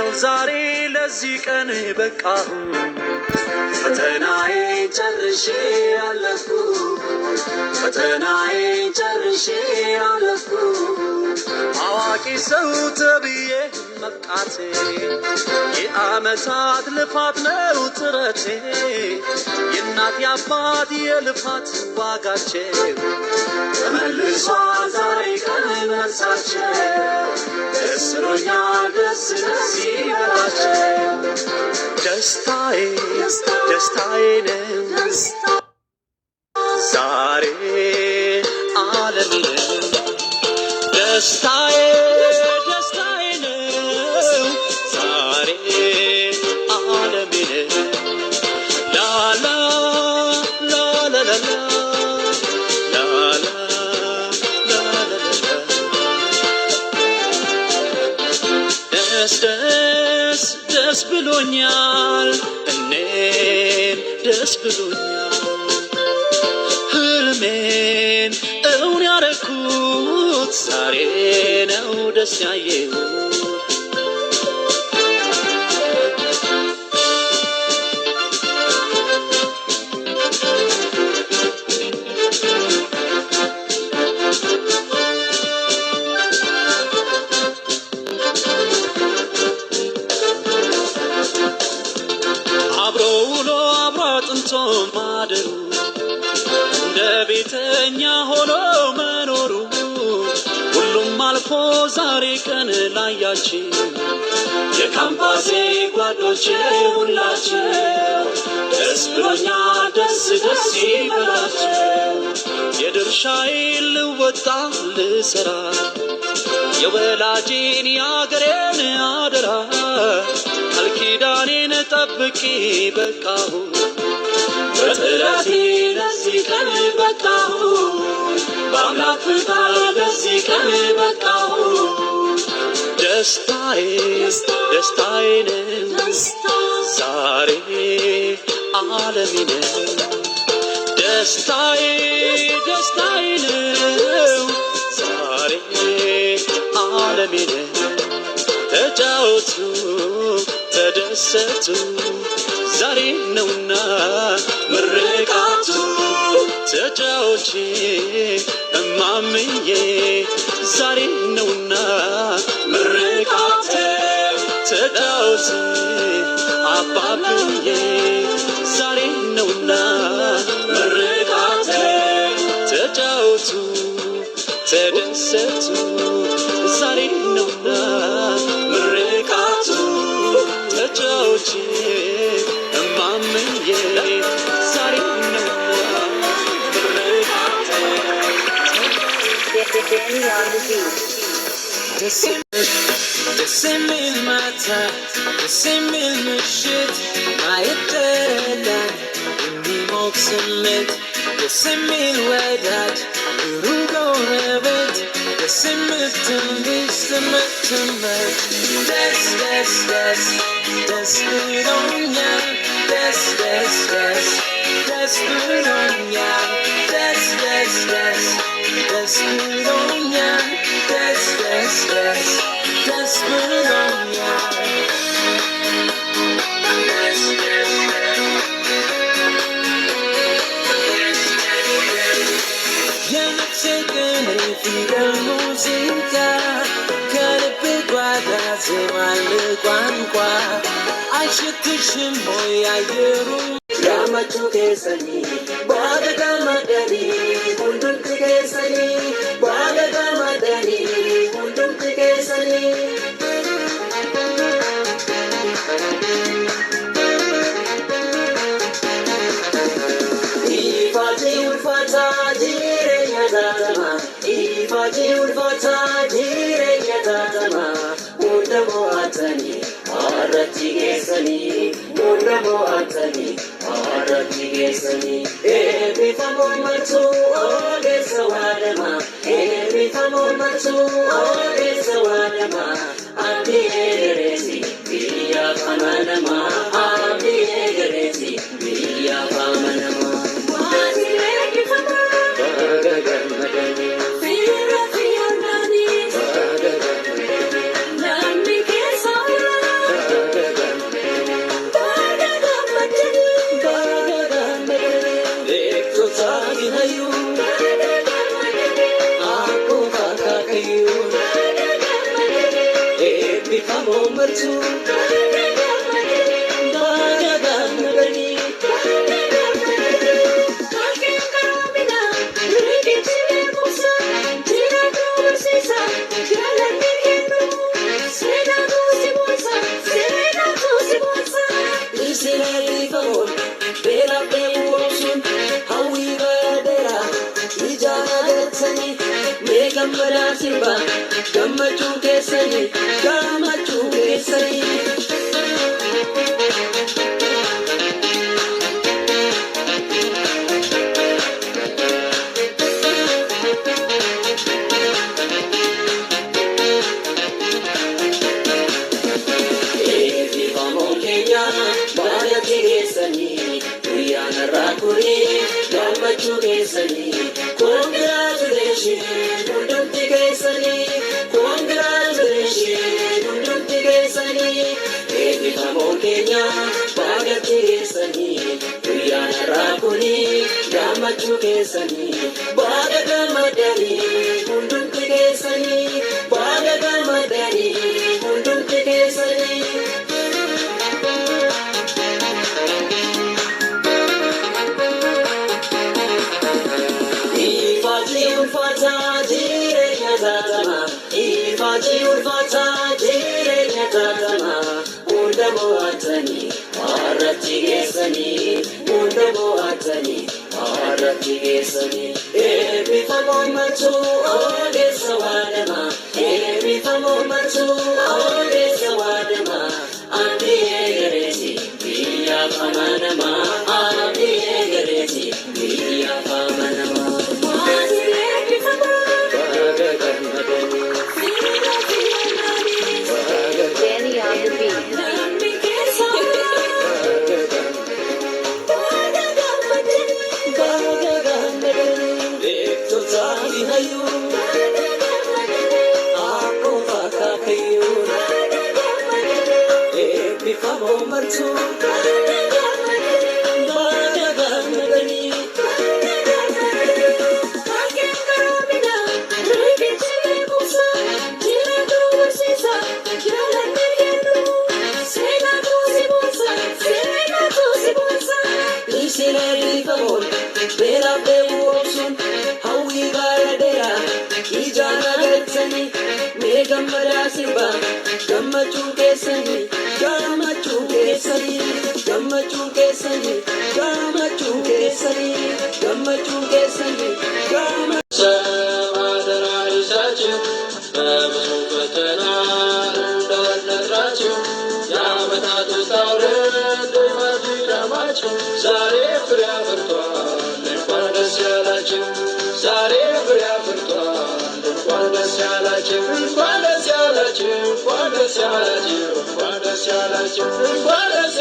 ይኸው ዛሬ ለዚህ ቀን በቃሁ ፈተናዬን ጨርሼ አለፍኩ ፈተናዬን ጨርሼ አለፍኩ አዋቂ ሰው ተብዬ መብቃቴ የዓመታት ልፋት ነው ጥረቴ የእናት የአባት የልፋት ዋጋቸው ተመልሷል ዛሬ ቀን መልሳቸው ደስ ብሎኛል ደስ ደስ ይበላቸው ደስታዬ ደስታዬ ነው ዛሬ ዓለም ደስታዬ ደስታዬ ነው ዛሬ ዓለም ላላ ላላላላ ደስ ደስ ደስ ብሎኛል እኔም ደስ ብሎኛል ህልሜን እውን ያረኩት ዛሬ ነው ደስ ያየሁት አብሮ ውሎ አብሮ አጥንቶ ማደሩ እንደ ቤተኛ ሆኖ መኖሩ ሁሉም አልፎ ዛሬ ቀን ላያችን የካምፓሴ ጓዶቼ ሁላችን ደስ ብሎኛል ደስ ደስ ይበላቸው የድርሻዬን ልወጣ ልሰራ የወላጄን የአገሬን አደራ ቃል ኪዳኔን ጠብቄ በቃሁ በጥረቴ ለዚህ ቀን በቃሁ በአምላክ ፍቃድ ለዚህ ቀን በቃሁ ደስታዬ ደስታዬ ነው ዛሬ ዓለሜ ነው ደስታዬ ደስታዬ ነው ዛሬ ዓለሜ ነው ተጫወቱ ተደሰቱ ዛሬ ነውና ምርቃቱ ተጫዎቼ እማምዬ ዛሬ ነውና ምርቃቴ ተጫዎቼ አባብዬ ዛሬ ነውና ምርቃቴ ተጫወቱ ተደሰቱ ዛሬ ነውና ምርቃቱ ተጫዎቼ እማምዬ ዛሬ ነውና ምርቃቴ ደስ የሚል ማታ ደስ የሚል ምሽት ማየት ደረዳን የሚሞቅ ስሜት ደስ የሚል ወዳጅ ሩቅ ጎረቤት ደስ የምትንሽ ትምህርት ደስ ደስ ደስ ደስ ብሎኛል ደስ ደስ ደስ ደስ ብሎኛል ደስ ደስ ደስ ደስ ብሎኛል ደስ ደስ ደስ ደስ ብሎኛል የምትገኝ ፊደል ሙዚቃ ከልብ ጓዳ ዜማል ቋንቋ አይሸትሽም ሆይ አየሩ ያመቹ ከሰኒ ባደጋ ማደኒ ሁሉም ከሰኒ ባደጋ ማደኒ ሁሉም ከሰኒ ኢፋጂ ውልፋታ ዲሬኛ ዳተማ ኢፋጂ ውልፋታ ዲሬኛ ዳተማ ሙንደሞ አተኒ አረቲ ጌሰኒ ሙንደሞ አተኒ አረቲ ጌሰኒ ኤቢፋሞ መቱ ኦጌሰ ዋደማ ኤቢፋሞ መቱ ኦጌሰ ዋደማ አብዲ ኤገሬሲ ብያ ፈመነማ አብዲ ኤገሬሲ ብያ ፈመነማ مرتو Gammadaa sirba gammachuu keessanii gammachuu keessanii. Eebbifamoo keenya baay'atti keessanii guyyaan irraa kurii gammachuu keessanii. Congratulations, hundumti keessanii eebbifamoo keenya baay'atti keessanii guyyaan irraa kunii gammachuu keessanii baay'ee gammadanii hundumti keessanii baay'ee gammadanii hundumti keessanii. Ifaji ulfata jireenya taatamaa hunda mo'atanii har'atti geessanii hunda mo'atanii har'atti geessanii. Eebbifamoo martuu odeessa waadamaa eebbifamoo martuu odeessa waadamaa abdii eegareeti biyyaaf amanamaa abdii eegareeti biyyaaf amanamaa. Gammadaa sirba gammachuu keessanii gammachuu keessanii gammachuu keessanii gammachuu keessanii gammachuu keessanii gammachuu በብዙ ፈተና እንዳልነግራችሁ የዓመታት ውጣ ውረድ ድካማችሁ ዛሬ ፍሬ አፍርቷል እንኳን ደስ ያላችሁ ዛሬ ፍሬ አፍርቷል እንኳን ደስ ያላችሁ እንኳን ደስ ያላችሁ እንኳን ደስ ያላችሁ እንኳን ደስ ያላችሁ እንኳን ደስ